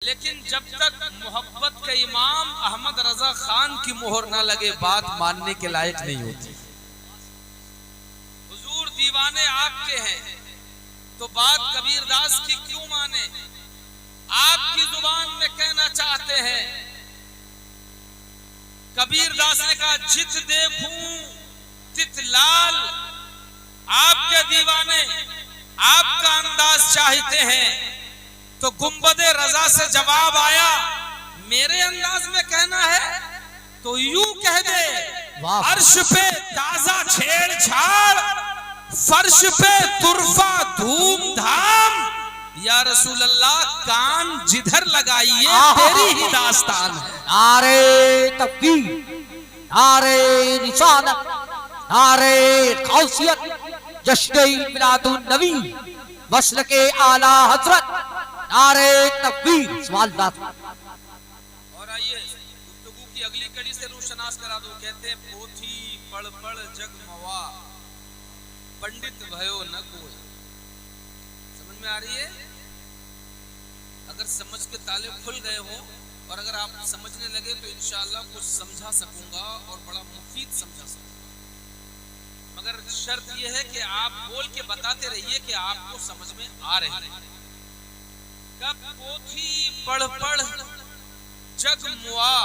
लेकिन जब तक मोहब्बत के इमाम अहमद रजा खान की मोहर ना लगे बात मानने के लायक नहीं होती। हुजूर दीवाने आपके हैं तो बात कबीरदास की क्यों माने? आपकी जुबान में कहना चाहते हैं। कबीरदास ने कहा जित देखूं तित लाल, आपके दीवाने आपका अंदाज चाहते हैं। तो गुंबदे रजा से जवाब आया मेरे अंदाज में कहना है तो यूं कह दे, अर्श पे ताजा छेड़छाड़, फर्श पे तुरफा धूमधाम, या रसूल अल्लाह कान जिधर लगाइए तेरी ही दास्तान है। नारे तकबीर, नारे रिसालत, नारे गौसियत, जश्न मिलादुन नबी, वस्ल के आला हजरत, नारे तकबीर। सवाल और आइए गुफ्तगू की अगली कड़ी से रोशनास करा दो। कहते हैं पोथी पढ़ पढ़ जग मवा, पंडित भयो न कोई। समझ में आ रही है? अगर समझ के ताले खुल गए हो और अगर आप समझने लगे तो इंशाअल्लाह कुछ समझा सकूंगा और बड़ा मुफीद समझा सकूंगा। मगर शर्त यह है कि आप बोल के बताते रहिए कि आपको समझ में आ रही है। कब पोथी पढ़ पढ़ जग मुआ,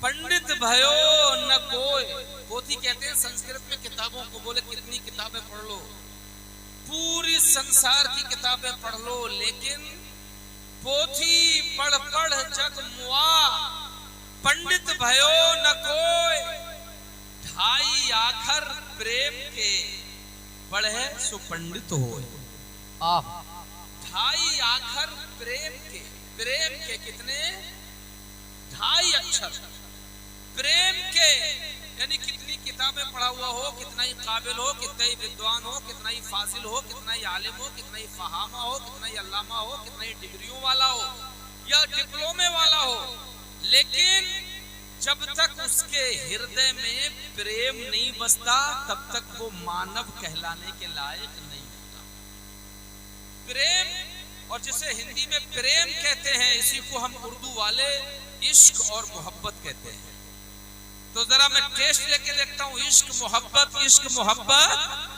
पंडित भयो न कोई। पोथी कहते हैं संस्कृत में किताबों को, बोले कितनी किताबें पढ़ लो, पूरी संसार की किताबें पढ़ लो, लेकिन पोथी पढ़ पढ़ जग मुआ, पंडित भयो न कोई। ढाई आखर प्रेम के पढ़े सो पंडित होए। ढाई आखर प्रेम के कितने? ढाई अक्षर प्रेम के, यानी कितनी किताबें पढ़ा हुआ हो, कितना ही काबिल हो, कितना ही विद्वान हो, कितना ही फाजिल हो, कितना ही आलिम हो, कितना ही फहामा हो, कितना ही अल्लामा हो, कितना ही डिग्रियों वाला हो या डिप्लोमे वाला हो, लेकिन जब तक उसके हृदय में प्रेम नहीं बसता तब तक वो मानव कहलाने के लायक नहीं होता। प्रेम, और जिसे हिंदी में प्रेम कहते हैं, इसी को हम उर्दू वाले इश्क और मोहब्बत कहते हैं। तो जरा मैं टेस्ट लेके देखता हूँ। इश्क मोहब्बत, इश्क मोहब्बत,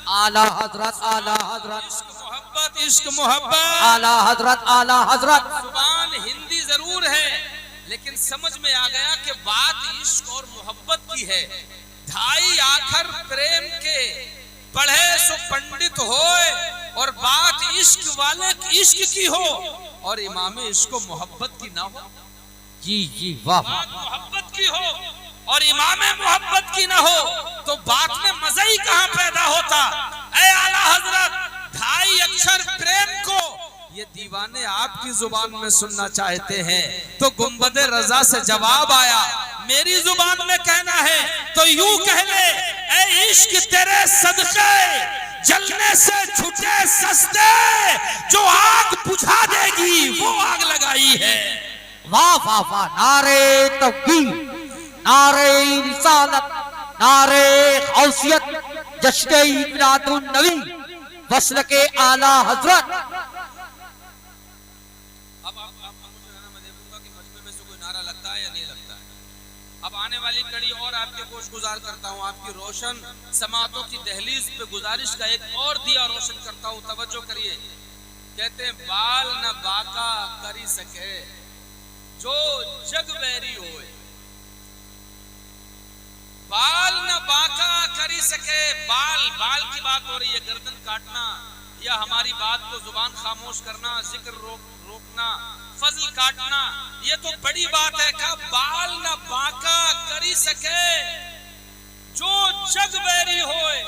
आला हजरत, आला हजरत, इश्क मोहब्बत, इश्क मोहब्बत, आला हजरत, आला हजरत। जुबान हिंदी जरूर है लेकिन समझ में आ गया कि बात इश्क और मोहब्बत की है। ढाई आखर प्रेम के पढ़े सो पंडित होए, और बात इश्क वाले इश्क की हो और इमाम इश्क मोहब्बत की ना हो। जी जी वाह। बात मोहब्बत की हो और इमाम मोहब्बत की ना हो तो बात में मजा ही कहां पैदा होता। ऐ आला हजरत, ढाई अक्षर प्रेम को ये दीवाने आपकी जुबान में सुनना चाहते हैं तो गुंबदे रजा से जवाब आया मेरी जुबान में कहना है तो यूं कह ले, ऐ इश्क तेरे सदके जलने से छूटे सस्ते, जो आग बुझा देगी वो आग लगाई है। वाह वाह वाह। नारे तकबीर, नारे रिसालत, नारे गौसियत, जश्न मिलादुन नबी, वस्ल के आला हजरत। अब आने वाली कड़ी और आपके कोश गुजार करता हूँ, आपकी रोशन समातों की दहलीज पे गुजारिश का एक और दिया रोशन करता हूँ। तवज्जो करिए। कहते हैं बाल न बाका करी सके जो जग बैरी होए। बाल न बाका करी सके, बाल बाल की बात हो रही है, गर्दन काटना या हमारी बात को जुबान खामोश करना, जिक्र रोकना, फजल काटना, ये तो बड़ी बात है। का बाल न बाका करी सके जो जग बैरी होए।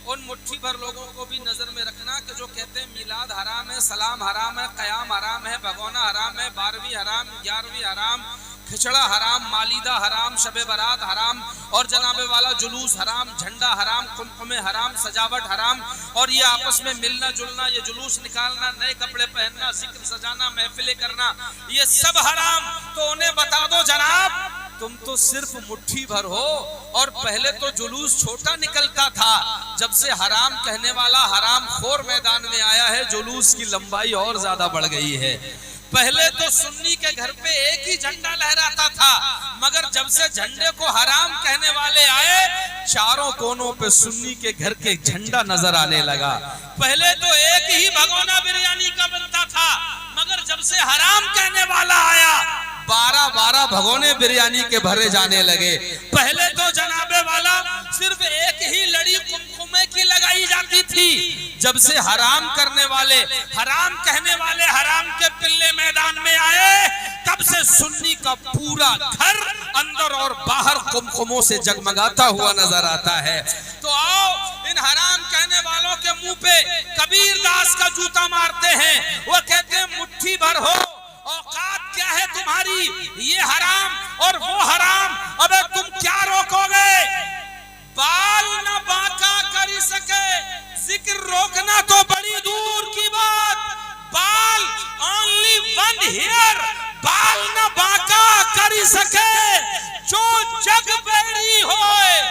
उन मुट्ठी भर लोगों को भी नजर में रखना कि जो कहते हैं मिलाद हराम है, सलाम हराम है, कयाम हराम है, भगोना हराम है, 12वीं हराम, 11वीं हराम, खिचड़ा हराम, मालीदा हराम, शबे बारात हराम, और जनाबे वाला जुलूस हराम, झंडा हराम, कुमकुमे हराम, सजावट हराम, और ये आपस में मिलना जुलना, ये जुलूस निकालना, नए कपड़े पहनना, जिक्र सजाना, महफिलें करना, ये सब हराम। तो उन्हें बता दो जनाब तुम तो सिर्फ मुट्ठी भर हो, और पहले तो जुलूस छोटा निकलता था, जब से हराम कहने वाला हराम खोर मैदान में आया है जुलूस की लंबाई और ज्यादा बढ़ गई है। पहले तो सुन्नी के घर पे एक ही झंडा लहराता था, मगर जब से झंडे को हराम कहने वाले आए, चारों कोनों पे सुन्नी के घर के झंडा नजर आने लगा। पहले तो एक ही भगोना बिरयानी का बनता था, मगर जब से हराम कहने वाला आया, 12-12 भगोने बिरयानी के भरे जाने लगे। पहले तो जनाबे वाला सिर्फ एक ही लड़ी कुमकुमे की लगाई जाती थी, जब से हराम करने वाले, हराम कहने वाले हराम के पिल्ले मैदान में आए, तब से सुन्नी का पूरा घर अंदर और बाहर कुमकुमों से जगमगाता हुआ नजर आता है। तो आओ इन हराम कहने वालों के मुंह पे कबीर दास का जूता मारते हैं। वो कहते हैं मुट्ठी भर हो, औकात क्या है तुम्हारी, ये हराम और वो हराम, अबे तुम क्या रोकोगे। बाल न बांका कर सके, जिक्र रोकना तो बड़ी दूर की बात। बाल ओनली वन हियर, बाल न बांका कर सके, जो जग बेड़ी होए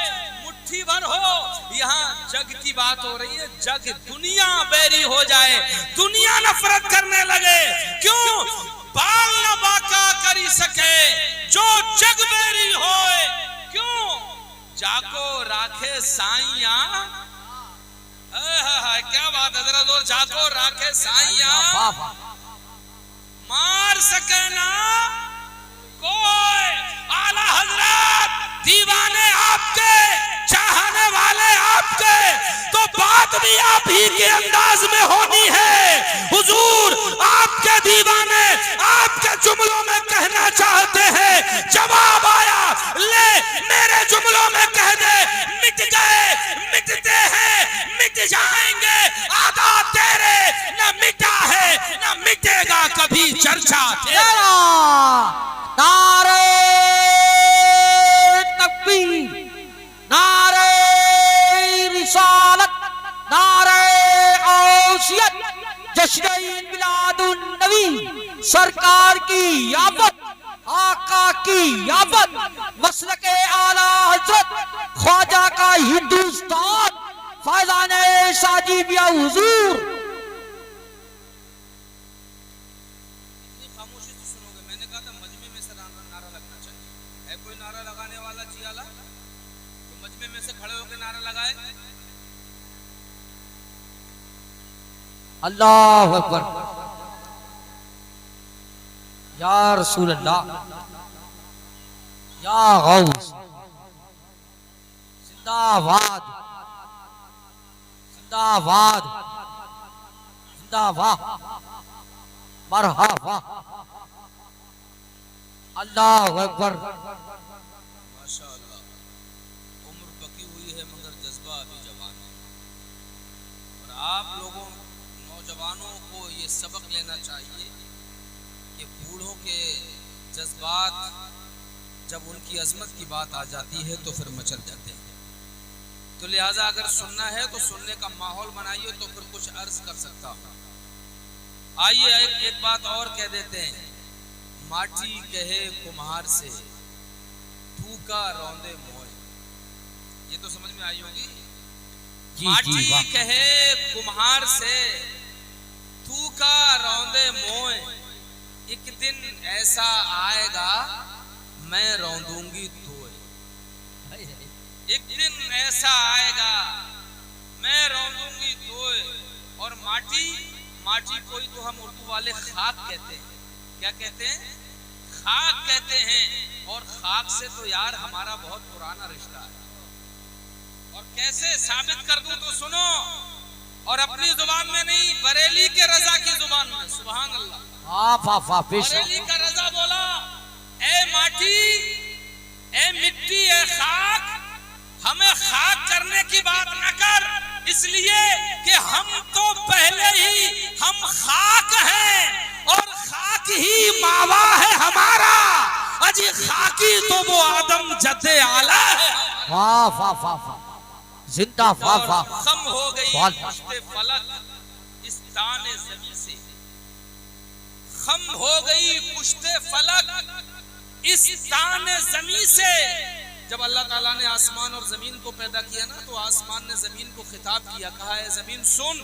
मुट्ठी भर हो। यहाँ जग की बात हो रही है, जग दुनिया बेरी हो जाए, दुनिया नफरत करने लगे। क्यों? बाल न बांका कर सके, जो जग बेरी होए। क्यों? जाको राखे साइया, क्या बात है, जरा जोर, जाको राखे साइया, मार सके ना कोई। आला हजरत दीवाने आपके, चाहने वाले आपके, तो बात भी आप ही के अंदाज में होनी है। हुजूर आपके दीवाने आपके जुमलों में कहना चाहते हैं, जवाब आया, ले मेरे जुमलों में कह दे, मिट गए, मिटते हैं, मिट जाएंगे, आधा तेरे, न मिटा है न मिटेगा कभी चर्चा तेरा। नारे तकबीर, नारे रिसालत, नारे गौसियत, जश्न मिलादुन नबी, सरकार की याबत, आका की याबत, मसलके आला हजरत ख्वाजा का हिंदुस्तान, फैज़ाने साजिबिया हुजूर। खामोशी से सुनोगे, मैंने कहा था मजमे में से नारा लगना चाहिए। है कोई नारा लगाने वाला जियाला, तो मजमे में से खड़े होकर नारा लगाए। अल्लाह अकबर, या रसूल अल्लाह, या गौस, जिंदाबाद, जिंदाबाद, जिंदाबाद, मरहबा, अल्लाह अकबर। माशाअल्लाह, उम्र पकी हुई है मगर जज्बा अभी जवान है। और आप लोगों नौजवानों को ये सबक लेना चाहिए कि बूढ़ों के जज्बात जब उनकी अजमत की बात आ जाती है तो फिर मचल जाते हैं। तो लिहाजा अगर सुनना है तो सुनने का माहौल बनाइए, तो फिर कुछ अर्ज कर सकता हूँ। आइए एक बात और कह देते हैं, माटी कहे कुम्हार से, थूका रौंदे मोए। ये तो समझ में आई होगी। माटी कहे कुम्हार से, थूका रौंदे मोए, एक दिन ऐसा आएगा मैं रौंदूंगी तोए। एक दिन ऐसा आएगा मैं रौंदूंगी तोए। और माटी, माटी कोई तो हम उर्दू वाले खाक कहते हैं। क्या कहते हैं? खाक कहते हैं। और खाक से तो यार हमारा बहुत पुराना रिश्ता है। और कैसे साबित कर दूं तो सुनो, और अपनी जुबान में नहीं, बरेली के रजा की जुबान में। सुभान अल्लाह। बरेली का रजा बोला, ए माटी, ए मिट्टी, ए खाक, हमें खाक करने की बात न कर, इसलिए कि हम तो पहले ही हम खाक हैं और खाक ही मावा है हमारा। अजी खाकी तो वो आदम जद्दे आला है। वाह वाह वाह वाह, जिंदा वाह वाह। खम हो गई पुश्ते फलक इस ताने ज़मीं से, खम हो गई पुश्ते फलक इस ताने ज़मीं से। जब अल्लाह ताला ने आसमान और जमीन को पैदा किया ना, तो आसमान ने जमीन को खिताब किया, कहा है जमीन सुन,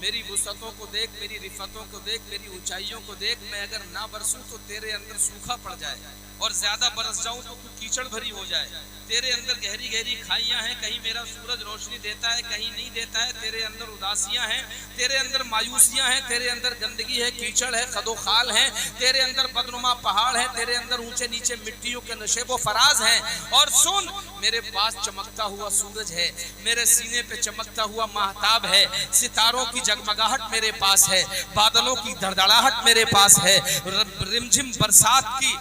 मेरी वुसअतों को देख, मेरी रिफतों को देख, मेरी ऊंचाइयों को देख। मैं अगर ना बरसूं तो तेरे अंदर सूखा पड़ जाए, और ज्यादा बरस जाऊं तो तू कीचड़ भरी हो जाए। तेरे अंदर गहरी गहरी खाइयां हैं, कहीं मेरा सूरज रोशनी देता है, कहीं नहीं देता है। तेरे अंदर उदासियां हैं, तेरे अंदर मायूसियां हैं, तेरे अंदर गंदगी है, कीचड़ है, खदोखाल है, तेरे अंदर बदनुमा पहाड़ है, तेरे अंदर ऊंचे नीचे मिट्टियों के नशेबो फराज हैं। और सुन, मेरे पास चमकता हुआ सूरज है, मेरे सीने पे चमकता हुआ महताब है, सितारों की जगमगाहट मेरे पास है, बादलों की धड़धड़ाहट मेरे पास है, रिमझिम बरसात की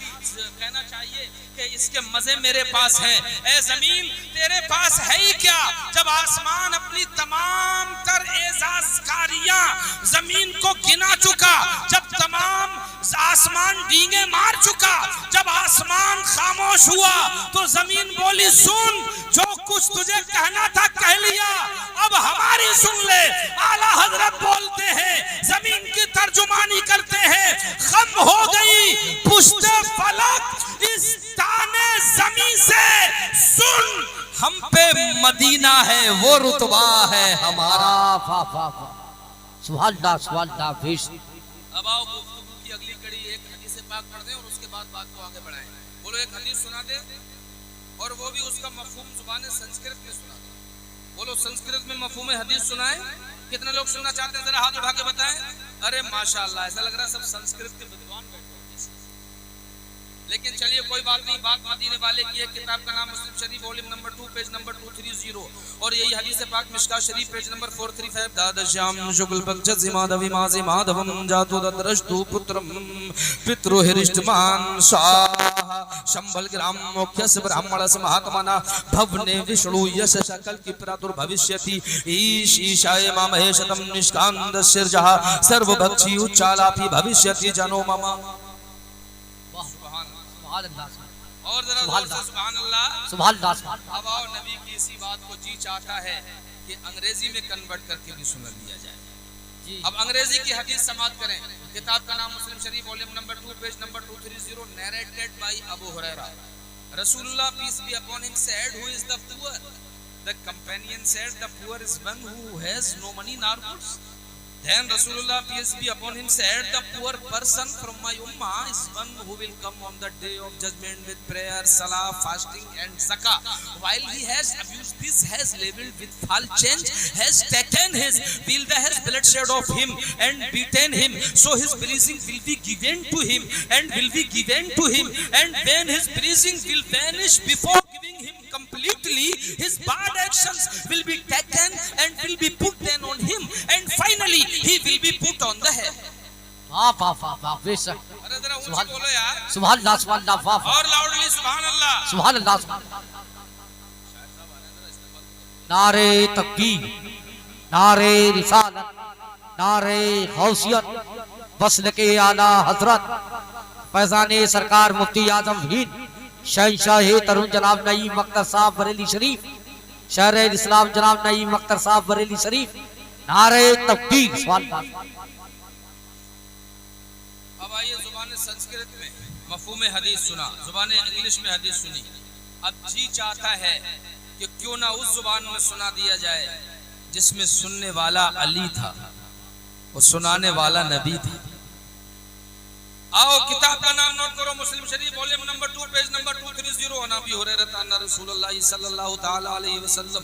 कहना चाहिए कि इसके मजे मेरे पास हैं। ए जमीन, तेरे पास है ही क्या? जब आसमान अपनी तमाम तर एजाजकारियां जमीन को गिना चुका, जब तमाम आसमान डींगे मार चुका, जब आसमान खामोश हुआ, तो जमीन बोली सुन, जो कुछ तुझे कहना था कह लिया, अब हमारी सुन ले। आला हजरत बोलते हैं, जमीन की तर्जुमानी करते हैं, खम हो गई पुश्ते फलक इस ताने जमीन से, सुन हम पे मदीना है, वो रुतबा है हमारा। सुभान अल्लाह, सुभान अल्लाह। बेश अब आओ गुफ्तगू की अगली कड़ी, एक हदीस पाक पढ़ दें और उसके बाद बात को आगे बढ़ाएं। बोलो एक हदीस सुना दे, और वो भी उसका मफहूम जुबान संस्कृत में सुना दे। बोलो संस्कृत में मफहूम हदीस सुनाए। कितने लोग सुनना चाहते हैं, जरा हाथ उठा के बताएं। अरे माशाअल्लाह, ऐसा लग रहा है सब संस्कृत के विद्वान बैठे। लेकिन चलिए कोई बात नहीं, बात मदीने वाले की है। किताब का नाम Muslim Sharif volume number 2 page number 230, और यही हदीस पाक मिशकात शरीफ पेज नंबर 435। दादश्याम शुक्ल पक्ष माधवी माजे माधवम जातु दद्रष्टु पुत्रम पितृहृष्टमान शाह शंभल ग्राम मुख्यस ब्राह्मणस महात्मना भवने विष्णु यश सकल की प्रादुर्भविष्यति ईश ईशाय मामहेशतम निष्कांद सिरजः सर्वभक्षी उच्चालापि भविष्यति जनो मम। और जरा सुभान अल्लाह, सुभान अल्लाह। अब आओ नबी की इसी बात को जी चाहता है कि अंग्रेजी में कन्वर्ट करके भी सुन लिया जाए जी। अब अंग्रेजी की हदीस समाप्त करें। किताब का नाम Muslim Sharif volume number 2 page number 230, narrated by Abu Hurairah. रसूलुल्लाह peace be upon him said, who is the poor? The companion said, the poor is one who has no money nor goods. Then Rasulullah peace be upon him said, the poor person from my ummah is one who will come on the day of judgment with prayer, salah, fasting and zakah. While he has abused this, has labeled with foul change, has taken his will, has bloodshed of him and beaten him, so his blessing will be given to him and will be given to him, and when his blessing will vanish before giving him completely, his bad actions will be taken and will be put then on him, and finally he will be put on the head. वाह वाह वाह वाह, बेशक। अरे जरा ऊंचे बोलो यार, सुभान अल्लाह, सुभान अल्लाह। वाह, और लाउडली सुभान अल्लाह, सुभान अल्लाह। नारे तकबीर, नारे रिसालत, नारे गौसियत, वस्ल के आला हजरत फैजाने सरकार मुफ्ती आजम हिंद शहंशाह तरुण जनाब नईम अख्तर साहब बरेली शरीफ, शहर इस्लाम जनाब नईम अख्तर साहब बरेली शरीफ। नारे तकबीर, सुभान अल्लाह। अब आइए जुबान संस्कृत में मफहूम हदीस सुना, जुबान इंग्लिश में हदीस सुनी। अब जी चाहता है कि क्यों ना उस जुबान में सुना दिया जाए जिसमें सुनने वाला अली था और सुनाने वाला नबी था। आओ किताब का नाम नोट करो, मुस्लिम Sharif volume number 2 page number 230, अन अबी हुरैरा अन्ना रसूलुल्लाह सल्लल्लाहु तआला अलैहि वसल्लम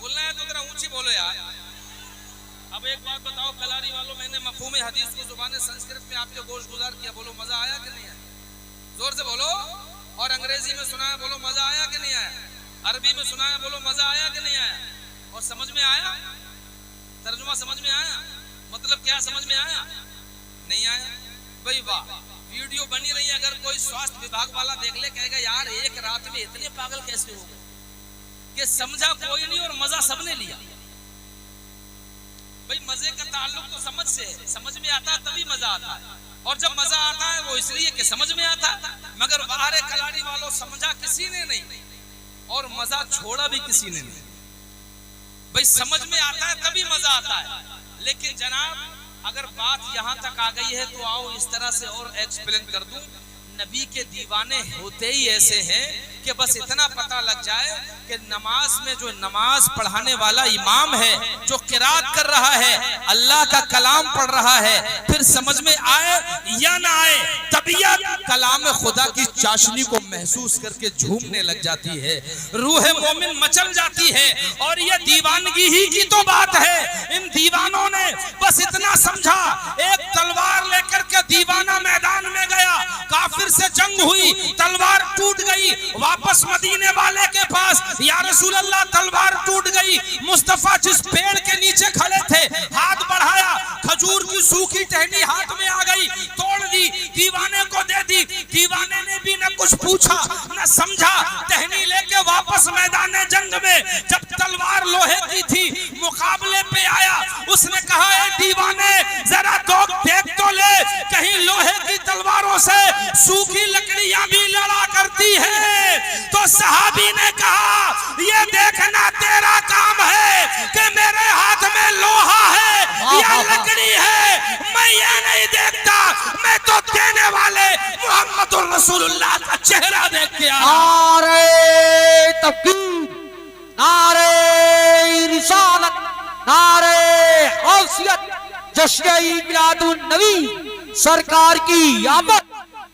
बोलना है तो जरा ऊंची बोलो यार। अब एक बात बताओ कलारी वालों, मैंने मफहूम हदीस को जुबान संस्कृत में आपके गोश गुजार किया, बोलो मजा आया कि नहीं आया? जोर से बोलो। और अंग्रेजी में सुनाया, बोलो मजा आया कि नहीं आया? अरबी में सुनाया, बोलो मजा आया कि नहीं आया? और समझ में आया? तर्जुमा समझ में आया? मतलब क्या समझ में आया? नहीं आया? भाई वाह, वीडियो बनी रही है, अगर कोई स्वास्थ्य विभाग वाला देख ले कहेगा यार एक रात में इतने पागल कैसे हो गए कि समझा कोई नहीं और मजा सबने लिया। भाई मजे का ताल्लुक तो समझ से है, समझ में आता तभी मजा आता है, और जब मजा आता है वो इसलिए कि समझ में आता, मगर बाहर कलाड़ी वालों समझा किसी ने नहीं और मजा छोड़ा भी किसी ने नहीं। भाई समझ में आता है तभी मजा आता है। लेकिन जनाब अगर बात यहां तक आ गई है तो आओ इस तरह से और एक्सप्लेन कर दूं। नबी के दीवाने होते ही ऐसे हैं कि बस इतना पता लग जाए कि नमाज में जो नमाज पढ़ाने वाला इमाम है, जो किरात कर रहा है, अल्लाह का कलाम पढ़ रहा है, फिर समझ में आए या ना आए, तबीयत कलाम खुदा की चाशनी को महसूस करके झूमने लग जाती है, रूह मोमिन मचल जाती है। और ये दीवानगी ही की तो बात है। इन दीवानों ने बस इतना समझा, एक तलवार लेकर के दीवाना मैदान में गया, काफिर से जंग हुई, तलवार टूट गई, वापस मदीने वाले के पास, या रसूल अल्लाह तलवार टूट गई। मुस्तफा जिस पेड़ के नीचे खड़े थे, हाथ बढ़ाया, खजूर की सूखी टहनी हाथ में आ गई, तोड़ दी, दीवाने को दे दी। दीवाने ने भी न कुछ पूछा न समझा, टहनी लेके वापस मैदान जंग में, जब तलवार लोहे की थी, मुकाबले पे आया, उसने कहा ए दीवाने जरा देख तो ले, कहीं लोहे की तलवारों से सूखी लकड़ियां भी लड़ा करती है। तो सहाबी ने कहा ये देखना तेरा काम है कि मेरे हाथ में लोहा है या लकड़ी है, मैं ये नहीं देखता, मैं तो देने वाले मोहम्मदुर रसूलुल्लाह का चेहरा देख के आया। नारे तकबीर, नारे रिसालत, नारे गौसियत, जश्न मिलादुन नबी सरकार की आमद,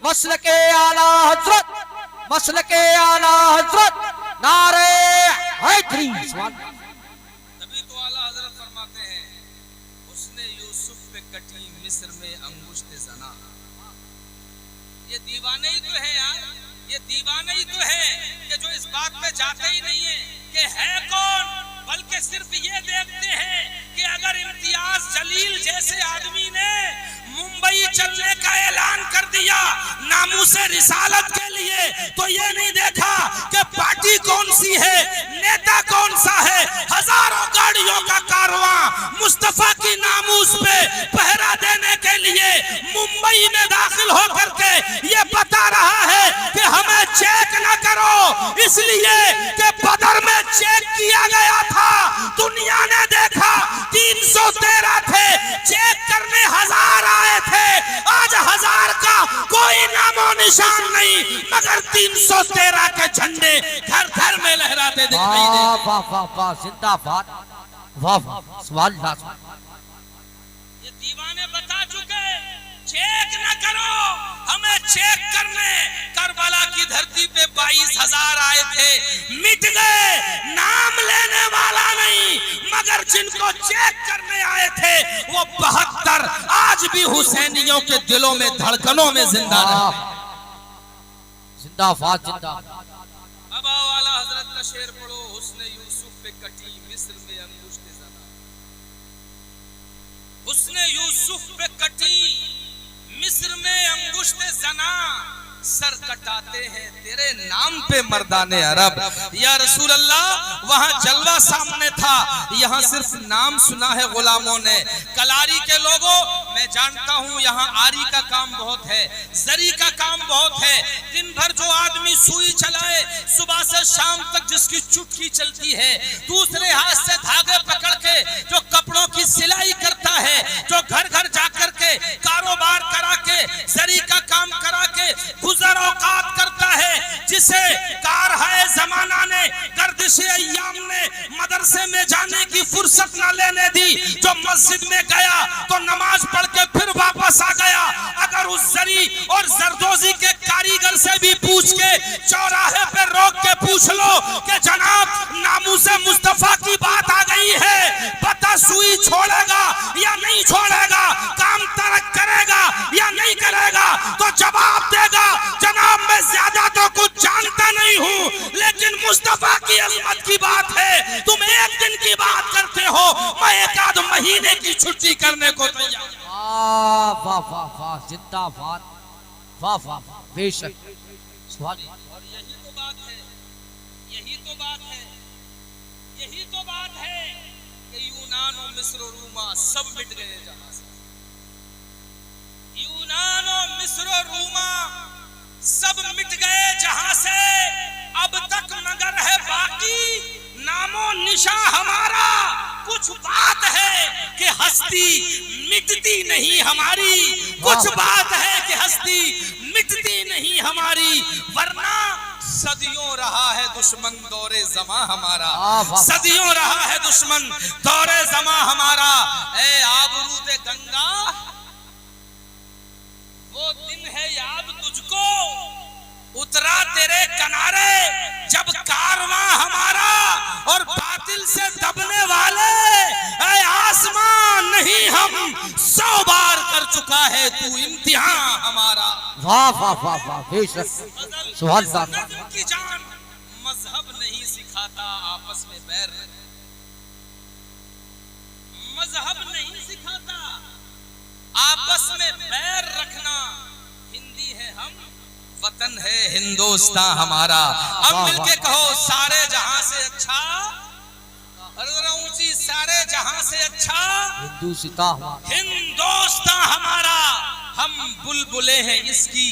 मसलके आला हजरत, मसलके आला हजरत, नारे हैदरी। तभी तो आला हजरत फरमाते हैं उसने यूसुफ पे कटी मिस्र में अंगुष्त जना। ये दीवाने ही तो है यार, ये दीवाने ही तो है कि जो इस बात पे जाते ही नहीं है कि है कौन, बल्कि सिर्फ ये देखते हैं कि अगर इम्तियाज जलील जैसे आदमी ने मुंबई चलने का ऐलान कर दिया नामूसे रिसालत के लिए, तो ये नहीं देखा कि पार्टी कौन सी है, नेता कौन सा है। हजारों गाड़ियों का कारवां मुस्तफा की नामूस पे पहरा देने के लिए मुंबई में दाखिल होकर के ये बता रहा है कि हमें चेक न करो, इसलिए कि बदर में चेक किया गया था, दुनिया ने देखा 313 थे, चेक करने 1000 आए थे, आज 1000 का कोई नामो निशान नहीं, मगर 313 के झंडे घर घर में लहराते दिखाई दे। वाह वाह वाह, जिंदाबाद, वाह वाह, सुभान अल्लाह। ये दीवाने बता चुके चेक न करो, हमें चेक करने करबला की धरती पे 22,000 आए थे, मिट गए, नाम लेने वाला नहीं, मगर जिनको चेक करने आए थे वो 72 आज भी हुसैनियों के दिलों में धड़कनों में जिंदा रहते हैं। जिंदाबाद जिंदाबाद। अब आओ आला हजरत का शेर पढ़ो, हुस्ने यूसुफ पे कटी मिस्र में अंगुष्त जना। हुस्ने यूसुफ पे कटी मिस्र में अंगुष्त जना, सर कटाते हैं तेरे नाम पे मर्दाने अरब। या रसूल अल्लाह वहां जलवा सामने था, यहाँ सिर्फ नाम सुना है गुलामों ने। कलारी के लोगों मैं जानता हूँ यहाँ आरी का काम बहुत है, जरी का काम बहुत है, दिन भर जो आदमी सुई चलाए सुबह से शाम तक जिसकी चुटकी चलती है, दूसरे हाथ से धागे पकड़ के जो कपड़ों की सिलाई करता है, जो घर घर जाकर के कारोबार करा के जरी का काम करा के गुजर औकात करता है, जिसे कार है जमाना ने गर्दिशे अय्याम ने मदरसे में जाने की फुर्सत न लेने दी, जो मस्जिद में गया तो नमाज पढ़ के फिर वापस आ गया। अगर उस जरी और जरदोजी के कारीगर से भी पूछ के चौराहे पे रोक के पूछ लो कि जनाब नामूसे मुस्तफा की बात आ गई है, पता सुई छोड़ेगा या नहीं छोड़ेगा, काम तरक करेगा या नहीं करेगा, तो जवाब देगा जनाब मैं ज्यादा तो कुछ जानता नहीं हूँ, लेकिन मुस्तफा की अजमत की बात है, तुम एक दिन की बात करते हो, मैं एक आध महीने की छुट्टी करने को तैयार। वाह वाह वाह वाह, जिंदाबाद, वाह वाह वाह, बेशक। और यही तो बात है, यही तो बात है, यही तो बात है कि यूनान और मिस्र और रूमा सब मिट गए जहां से, यूनान और मिस्र और रूमा सब मिट गए जहां से, अब तक मगर है बाकी नामो निशा हमारा। कुछ बात है कि हस्ती मिटती नहीं हमारी, कुछ बात है कि हस्ती मिटती नहीं हमारी, वरना सदियों रहा है दुश्मन दौरे जमा हमारा, सदियों रहा है दुश्मन दौरे जमा हमारा। ए आबरूद गंगा वो दिन है याद तुझको, उतरा तेरे किनारे जब कारवां हमारा, और बातिल से दबने वाले ऐ आसमान नहीं हम 100 बार कर चुका है तू इम्तिहान हमारा। वाह वाह वाह वाह, बेशक सुभान अल्लाह। की जान मजहब नहीं सिखाता आपस में बैर, मजहब नहीं सिखाता आपस में बैर रखना। हिंदी है हम, वतन है हिंदुस्तान हमारा। अब मिलके कहो सारे जहां से अच्छा, ऊंची सारे जहां से अच्छा हिंदुस्तान हमारा। हम बुलबुले हैं इसकी,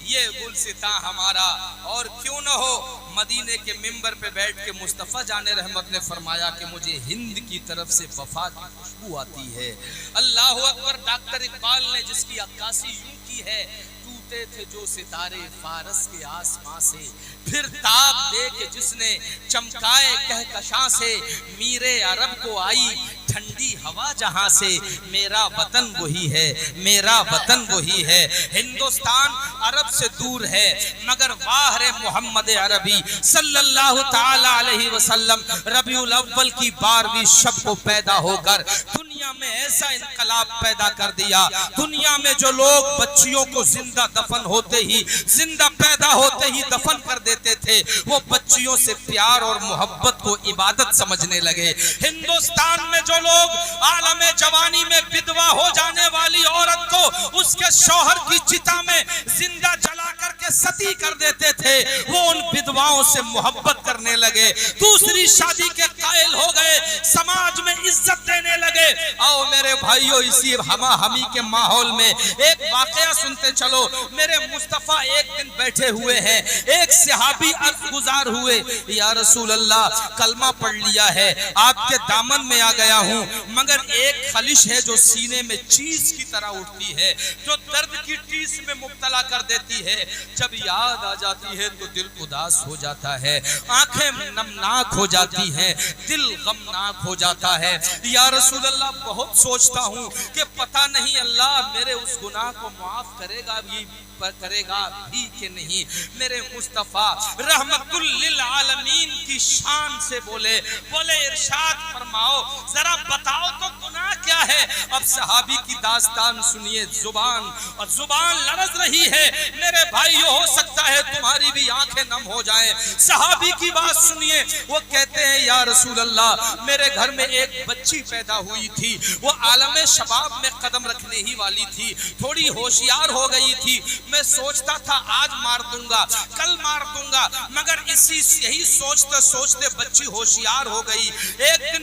ये गुलसिता हमारा। और क्यों न हो मदीने के मिंबर पे बैठ के मुस्तफ़ा जाने रहमत ने फरमाया कि मुझे हिंद की तरफ से वफा की खुशबू आती है। अल्लाह अकबर। डॉक्टर इकबाल ने जिसकी अक्कासी यूं की है, टूटे थे जो सितारे फारस के आसमां से, फिर ताब दे के जिसने चमकाए कहकशां से, मीरे अरब को आई ठंडी हवा जहां से, मेरा वतन वही है, मेरा वतन वही है। हिंदुस्तान अरब से दूर है, मगर वाह रे मोहम्मद अरबी सल्लल्लाहु ताला अलैहि वसल्लम रबीउल अव्वल की 12वीं शब को पैदा होकर दुनिया में ऐसा इनकलाब पैदा कर दिया। दुनिया में जो लोग बच्चियों को जिंदा दफन होते ही, जिंदा पैदा होते ही दफन कर देते थे, वो बच्चियों से प्यार और मोहब्बत को इबादत समझने लगे। हिंदुस्तान में जो लोग आलमे जवानी में विधवा हो जाने वाली औरत को उसके शौहर की चिता में जिंदा जला करके सती कर देते थे, वो उन विधवाओं से मोहब्बत करने लगे, दूसरी शादी के कायल हो गए, समाज में इज्जत देने लगे। आओ मेरे भाइयों, इसी हमा हमी के माहौल में एक वाकया सुनते चलो। मेरे मुस्तफा एक दिन बैठे हुए हैं, एक सहाबी अर्ज गुजार हुए, या रसूल अल्लाह कलमा पढ़ लिया है, आपके दामन में आ गया हूँ, मगर एक खलिश है जो सीने में चीज की तरह उठती है, जो दर्द की टीस में मुब्तला कर देती है। जब याद आ जाती है तो दिल उदास हो जाता है, आंखें नमनाक हो जाती हैं, दिल गमनाक हो जाता है। या रसूल अल्लाह बहुत सोचता हूँ कि पता नहीं अल्लाह मेरे उस गुनाह को माफ करेगा भी कि नहीं। मेरे मुस्तफा रहमतुल लिल आलमीन की शान से बोले इरशाद फरमाओ, जरा बताओ तो गुनाह क्या है। अब सहाबी की दास्तान सुनिए, जुबान लरज रही है। मेरे भाइयों, हो सकता है तुम्हारी भी आंखें नम हो जाएं। सहाबी की बात सुनिए, वो कहते हैं या रसूल अल्लाह मेरे घर में एक बच्ची पैदा हुई थी, वो आलमे शबाब में कदम रखने ही वाली थी, थोड़ी होशियार हो गई थी। मैं सोचता था आज मार दूंगा, कल मार दूंगा, मगर यही सोचते सोचते बच्ची होशियार हो गई। एक दिन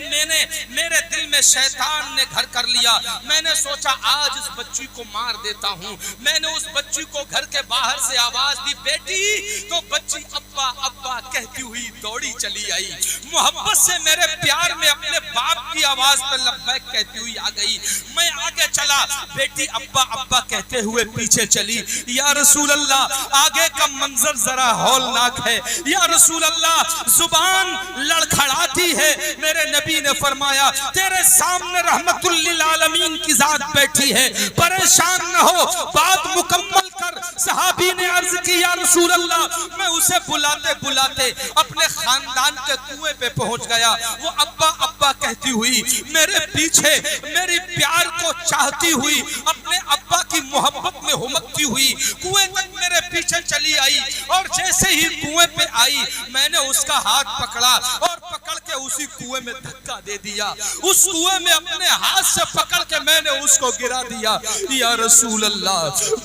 मेरे दिल में शैतान ने घर कर लिया। मैंने सोचा आज इस बच्ची को मार देता हूँ। मैंने उस बच्ची को घर के बाहर से आवाज दी, बेटी, तो बच्ची अब्बा अब्बा कहती हुई दौड़ी चली आई। मोहब्बत से मेरे प्यार में अपने बाप की आवाज पर लब्बैक कहती हुई आ गई। मैं आगे चला, बेटी अब्बा अब्बा कहते हुए पीछे चली। या रसूल अल्लाह आगे का मंजर जरा हौलनाक है। या रसूल अल्लाह जुबान लड़खड़ाती है। मेरे नबी ने फरमाया तेरे सामने रहमतुल लिल आलमीन की जात बैठी है, परेशान न हो, बात मुकम्मल कर। सहाबी ने अर्ज की या रसूल अल्लाह मैं उसे बुलाते बुलाते अपने खानदान के कुएं पे पहुंच गया। वो अब्बा अब्बा कहती हुई मेरे पीछे मेरी प्यार को चाहती हुई, अपने अब्बा की मोहब्बत में हुमकती हुई कुएं तक मेरे पीछे चली आई। और जैसे ही कुएं पे आई मैंने उसका हाथ पकड़ा और पकड़ के उसी कुएं में धक्का दे दिया, उस कुएं में अपने हाथ से पकड़ के मैंने उसको गिरा दिया। या रसूल अल्लाह,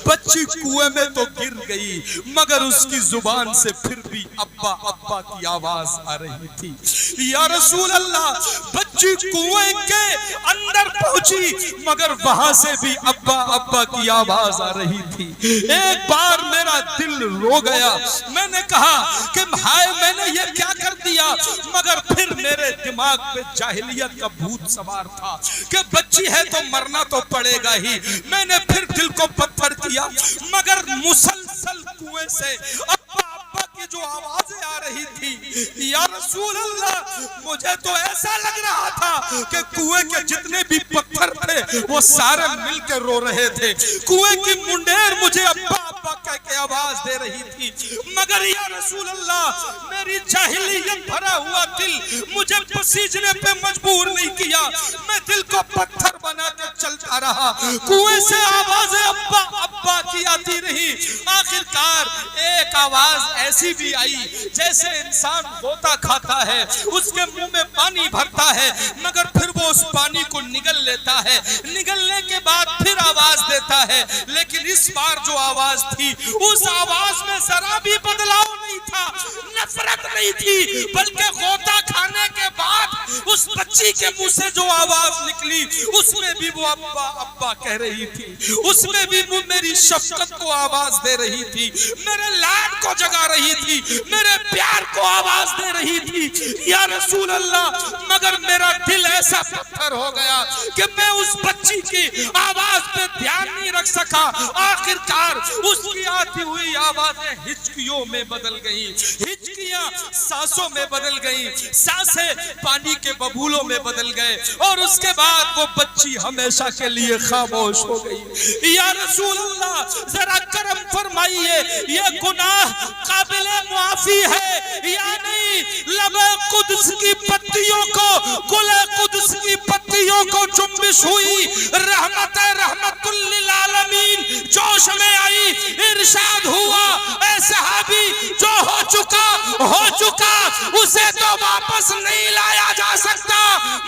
बच्ची कुएं में तो गिर गई मगर उसकी जुबान से फिर भी अब्बा अब्बा की आवाज आ रही थी। या रसूल अल्लाह, बच्ची कुएं के अंदर पहुंची मगर वहां से भी अब्बा अब्बा की आवाज आ रही थी। एक बार मेरा दिल रो गया, मैंने कहा कि भाई मैंने ये क्या कर दिया, मगर फिर मेरे दिमाग पे जाहिलियत का भूत सवार था कि बच्ची है तो मरना तो पड़ेगा ही। मैंने फिर दिल को पत्थर किया मगर मुसलसल कुएं से अब्बा अब्बा की जो आवाजें आ रही थी, या रसूल अल्लाह, मुझे तो ऐसा लग रहा था कि कुएं के जितने भी पत्थर थे वो सारे मिलकर रो रहे थे। कुएं की मुंडेर मुझे अब्बा अब्बा कह के आवाज दे रही थी। मगर या रसूल अल्लाह, मेरी जाहिलियत भरा हुआ दिल मुझे पसीजने पे मजबूर नहीं किया। मैं दिल को पत्थर बना के चलता रहा। कुएं से आवाजें अब्बा अब्बा की आती रही। आखिरकार एक आवाज ऐसी भी आई जैसे इंसान गोता खाता है, उसके मुंह में पानी भरता है मगर फिर वो उस पानी को निगल लेता है, निगलने के बाद फिर आवाज देता है। लेकिन इस बार जो आवाज थी, उस आवाज में जरा भी बदलाव नहीं था, नफरत नहीं थी, बल्कि गोता खाने के बाद उस बच्ची के मुंह से जो आवाज निकली उसमें भी वो अब्बा अब्बा कह रही थी, उसमें भी वो मेरी शफकत को आवाज दे रही थी, मेरे लाड को जगा रही थी, मेरे प्यार को आवाज दे रही थी। या रसूल अल्लाह, मगर मेरा दिल ऐसा पत्थर हो गया कि मैं उस बच्ची की आवाज पे ध्यान नहीं रख सका। आखिरकार उसकी आती हुई आवाजें हिचकियों में बदल गई, हिचकियां सांसों में बदल गई, सांसें पानी के बबूलों में बदल गए और उसके बाद वो बच्ची हमेशा के लिए खामोश हो गई। या रसूल अल्लाह, जरा करम फरमाइए, ये गुनाह काबिले मुआफी है या नहीं? लबे कुद्स की पत्तियों को, गुले कुद्स की पत्तियों को जुम्बिश हुई, रहमतुल लिल आलमीन जोश में आई, इरशाद हुआ, ऐ सहाबी जो हो चुका उसे तो वापस नहीं लाया जा सकता,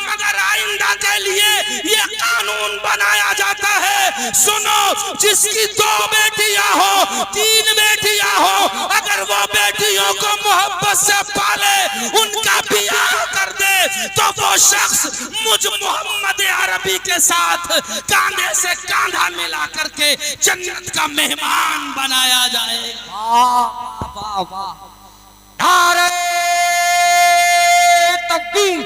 मगर आइंदा के लिए ये कानून बनाया जाता है। सुनो, जिसकी 2 बेटियां हो, 3 बेटियां हो, अगर वो बेटियों को मोहब्बत से पाले, उनका ब्याह कर दे, तो वो शख्स मुझ मोहम्मद अरबी के साथ कांधे से कांधा मिला करके जन्नत का मेहमान बनाया जाए। वाह वाह, नारे तकबीर,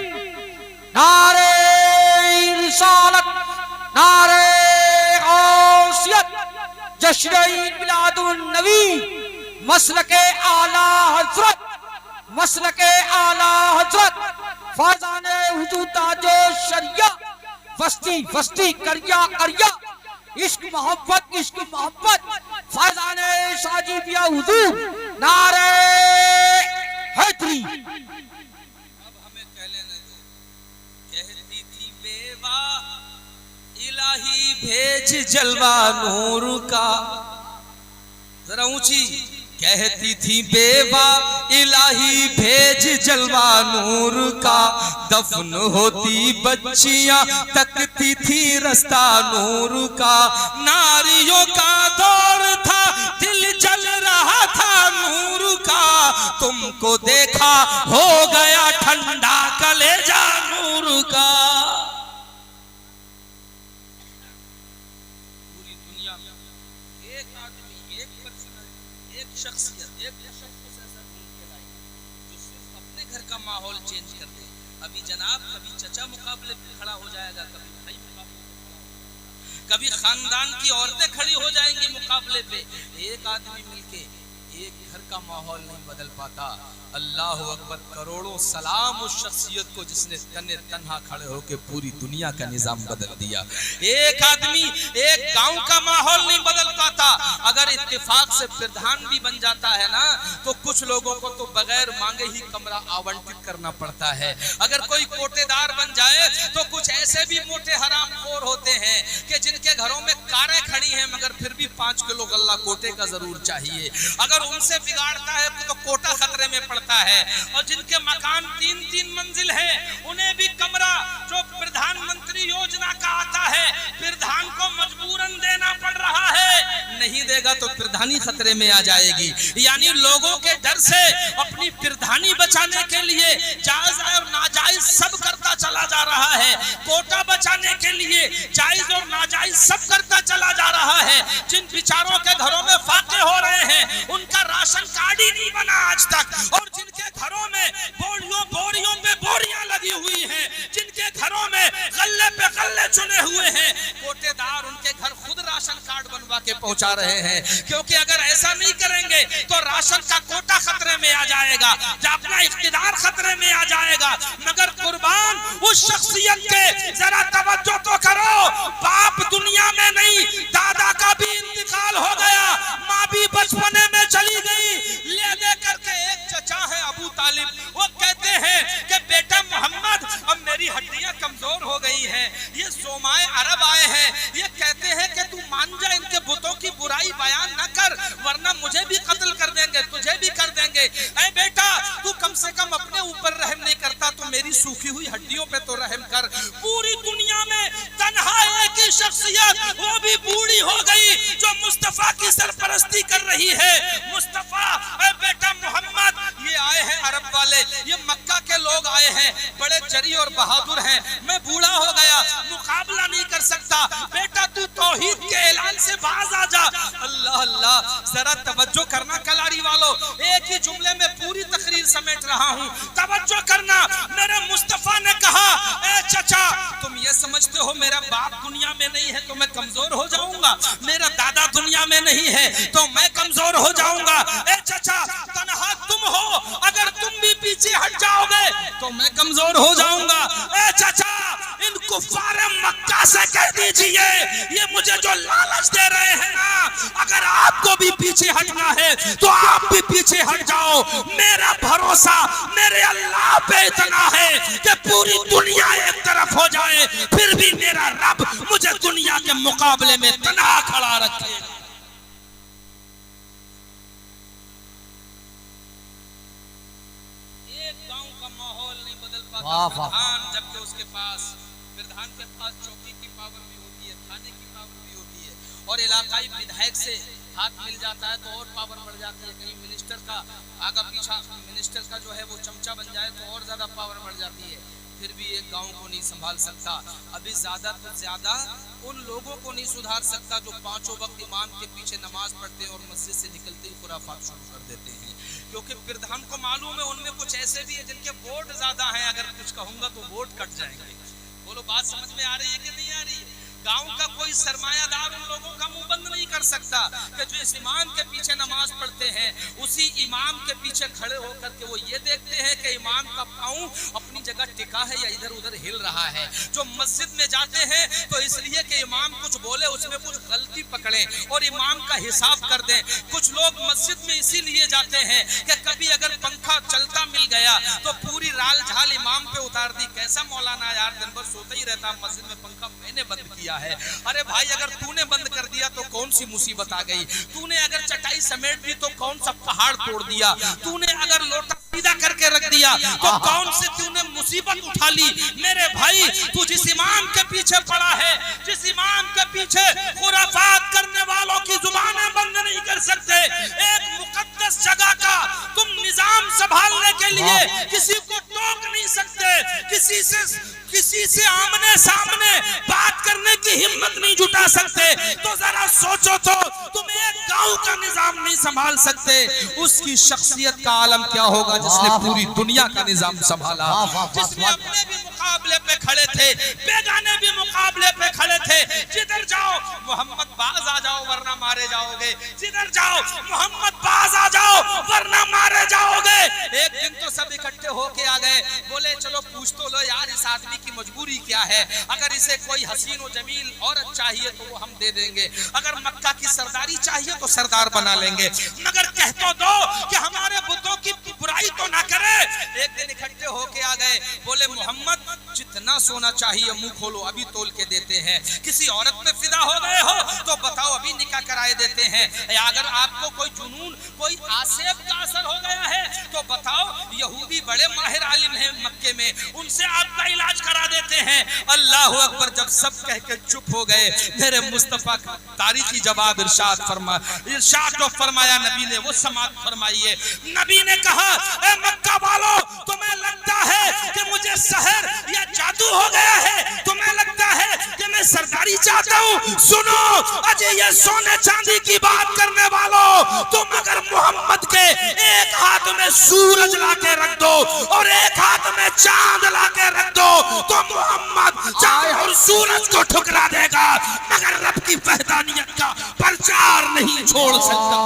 नारे रिसालत, नारे गौसियत, जश्न मिलादुन नबी, मसलके आला हजरत, मसलके आला हजरत, फैज़ाने हुजूर ताजो शरिया, वस्ती वस्ती करिया करिया, इश्क मोहब्बत, फैज़ाने साजिबिया हुजूर, नारे हैदरी। अब हमें कह लेने दो। कहती थी बेवा इलाही भेज जलवा नूर का, जरा ऊंची। कहती थी बेवा इलाही भेज जलवा नूर का, दफन होती बच्चियां तकती थी रास्ता नूर का, नारियों का दौर था दिल जल रहा था नूर का, तुमको देखा हो गया ठंडा कलेजा नूर का। पूरी दुनिया में एक आदमी, एक पर्सनल, एक शख्सियत, एक शख्स ऐसा ढूंढ के लाई जो सिर्फ अपने घर का माहौल चेंज कर दे। अभी जनाब, कभी चचा मुकाबले पे खड़ा हो जाएगा, कभी भाई मुकाबले पे खड़ा हो जाएगा, कभी खानदान की औरतें खड़ी हो जाएंगी मुकाबले पे। एक आदमी मिलके एक घर का माहौल नहीं बदल पाता। अल्लाह अकबर, करोड़ों सलाम उस शख्सियत को जिसने तने तन्हा खड़े होकर पूरी दुनिया का निजाम बदल दिया। एक आदमी एक गांव का माहौल नहीं बदल पाता। अगर इत्तेफाक से प्रधान भी बन जाता है ना, तो कुछ लोगों को तो बगैर मांगे ही कमरा आवंटित करना पड़ता है। अगर कोई कोटेदार बन जाए तो कुछ ऐसे भी मोटे हरामखोर होते हैं कि जिनके घरों में कारें खड़ी हैं मगर फिर भी 5 किलो गल्ला कोटे का जरूर चाहिए। अगर अगर उनसे बिगाड़ता है तो कोटा खतरे में पड़ता है। और जिनके मकान 3-3 मंजिल है उन्हें भी कमरा जो प्रधानमंत्री योजना का आता है प्रधान को मजबूरन देना पड़ रहा है, नहीं देगा तो प्रधानी खतरे में आ जाएगी। यानी लोगों के डर से अपनी प्रधानी बचाने के लिए जायज और नाजायज सब करता चला जा रहा है, कोटा बचाने के लिए जायज और नाजायज सब करता चला जा रहा है। जिन बिचारों के घरों में फाके हो रहे हैं उनका राशन कार्ड ही नहीं बना आज तक, और जिनके घरों में बोरियों पे बोरियां लगी हुई हैं, जिनके घरों में गल्ले पे गल्ले चुने हुए हैं, कोटेदार उनके घर खुद राशन कार्ड बनवा के पहुंचा रहे हैं। क्योंकि अगर ऐसा नहीं करेंगे तो राशन का कोटा खतरे में आ जाएगा, अपना इख्तिदार खतरे में आ जाएगा। मगर कुर्बान उस शख्सियत के जरा तवज्जो तो करो, बाप दुनिया में नहीं, दादा का भी इंतकाल हो गया, माँ भी बचपने में चली गई, ले दे करके एक चचा है अबू तालिब, वो कहते हैं कि बेटा मोहम्मद अब मेरी हड्डियां कमजोर हो गई हैं, ये सोमाए अरब आए हैं, ये कहते हैं कि तू मान जा, इनके बुतों की बुराई बयान न कर वरना मुझे भी कत्ल कर देंगे, तुझे भी कर देंगे। ऐ बेटा तू कम से कम अपने ऊपर रहम नहीं करता तो मेरी सूखी हुई हड्डियों पे तो रहम कर। पूरी दुनिया में तन्हा एक ही शख्सियत, वो भी बूढ़ी हो गई, जो मुस्तफा की सरपरस्ती कर रही है। मुस्तफा बेटा मोहम्मद, ये आए हैं अरब वाले, ये मक्का के लोग आए हैं, बड़े जरी और बहादुर हैं, मैं बूढ़ा हो गया, मुकाबला नहीं कर सकता, बेटा तू तौहीद के ऐलान से बाज आ जा। अल्लाह अल्लाह, जरा तवज्जो करना कलारी वालों, एक ही जुमले में पूरी तकरीर समेट रहा हूँ, तवज्जो करना। मेरे मुस्तफा ने कहा, ए चचा तुम ये समझते हो मेरा बाप दुनिया में नहीं है तो मैं कमजोर हो जाऊंगा, मेरा दादा दुनिया में नहीं है तो मैं कमजोर हो जाऊंगा। ए चचा तन्हा तुम हो, अगर तुम भी पीछे हट जाओगे तो मैं कमजोर हो जाऊंगा। ए चचा इन कुफ्फारे मक्का से कह दीजिए ये मुझे जो लालच दे रहे हैं ना, अगर आपको भी पीछे हटना है तो आप भी पीछे हट जाओ। मेरा भरोसा मेरे अल्लाह पे इतना है कि पूरी दुनिया एक तरफ हो जाए फिर भी मेरा रब मुझे दुनिया के मुकाबले में तन्हा खड़ा रखे। एक गांव का माहौल नहीं बदल पाता प्रधान, जबकि उसके पास प्रधान के पास चौकी की पावर भी होती है, थाने की पावर भी होती है, और इलाकाई विधायक से हाथ मिल जाता है तो और पावर बढ़ जाती है। कहीं मिनिस्टर का आगा पीछा, मिनिस्टर का जो है वो चमचा बन जाए तो और ज्यादा पावर बढ़ जाती है, फिर भी एक गांव को नहीं संभाल सकता। अभी ज्यादा तो ज्यादा उन लोगों को नहीं सुधार सकता जो पांचों वक्त इमाम के पीछे नमाज पढ़ते हैं और मस्जिद से निकलते ही खुराफात शुरू कर देते हैं। क्योंकि प्रधान को मालूम है उनमें कुछ ऐसे भी है जिनके वोट ज्यादा हैं, अगर कुछ कहूंगा तो वोट कट जाएंगे। बोलो बात समझ में आ रही है कि नहीं आ रही है? गांव का कोई सरमायादार उन लोगों का मुंह बंद नहीं कर सकता कि जो इस इमाम के पीछे नमाज पढ़ते हैं, उसी इमाम के पीछे खड़े होकर के वो ये देखते हैं कि इमाम का पांव अपनी जगह टिका है या इधर उधर हिल रहा है। जो मस्जिद में जाते हैं तो इसलिए कि इमाम कुछ बोले उसमें कुछ गलती पकड़े और इमाम का हिसाब कर दें। कुछ लोग मस्जिद में इसीलिए जाते हैं कि कभी अगर पंखा चलता मिल गया तो पूरी राल झाल इमाम पे उतार दी। कैसा मौलाना यार, दिन भर सोता ही रहता, मस्जिद में पंखा मैंने बंद किया है। अरे भाई अगर तूने बंद कर दिया तो कौन सी मुसीबत आ गई? तूने अगर चटाई समेट दी तो कौन सा पहाड़ तोड़ दिया? तूने अगर लोटा सीधा करके रख दिया तो कौन से तूने मुसीबत उठा ली? मेरे भाई तू जिस इमाम के पीछे पड़ा है, जिस इमाम के पीछे खुराफात करने वालों की जुबानें बंद नहीं कर सकते। एक मुकद्दस जगह का तुम निजाम संभालने के लिए किसी को टोक नहीं सकते, किसी से आमने सामने बात करने की हिम्मत नहीं जुटा सकते। तो जरा सोचो तो तुम एक गांव का निजाम नहीं संभाल सकते, उसकी शख्सियत का आलम क्या होगा जिसने पूरी दुनिया का निजाम संभाला, जिसने अपने भी मुकाबले पे खड़े थे, बेगाने भी मुकाबले पे खड़े थे। जिधर जाओ मोहम्मद बाज आ जाओ वरना मारे जाओगे, जिधर जाओ मोहम्मद बाज आ जाओ वरना मारे जाओगे। एक दिन तो सब इकट्ठे होके आ गए, बोले चलो पूछ तो लो यार इस आदमी की मजबूरी क्या है, अगर इसे कोई हसीन और जमील औरत चाहिए तो वो हम दे देंगे, अगर मक्का की सरदारी चाहिए तो सरदार बना लेंगे, मगर कह तो दो कि हमारे बुतों की बुराई बुराई तो ना करे। एक दिन इकट्ठे होके आ गए, बोले मोहम्मद जितना सोना चाहिए मुंह खोलो, अभी तोल के देते हैं। किसी औरत पे फिदा हो गए हो तो बताओ, अभी निकाह कराए देते हैं। अगर आपको कोई जुनून, कोई आसेब का असर हो गया है तो बताओ, यहूदी बड़े माहिर आलिम हैं मक्के में, उनसे आपका इलाज करा देते हैं। अल्लाह अकबर। जब सब कह के चुप हो गए, मेरे मुस्तफा का तारीखी जवाब इरशाद फरमाया नबी ने, वो समाअत फरमाइए। नबी ने कहा, ए मक्का वालों, तुम्हें लगता है कि मुझे सहर या जादू हो गया है? तुम्हें लगता है कि मैं सरदारी चाहता हूँ? सुनो, अजय ये सोने चांदी की बात करने वालों, तुम अगर मोहम्मद के एक हाथ में सूरज लाके रख दो और एक हाथ में चांद लाके रख दो तो मोहम्मद चांद और सूरज को ठुकरा देगा, मगर रब की वहदानियत का प्रचार नहीं छोड़ सकता।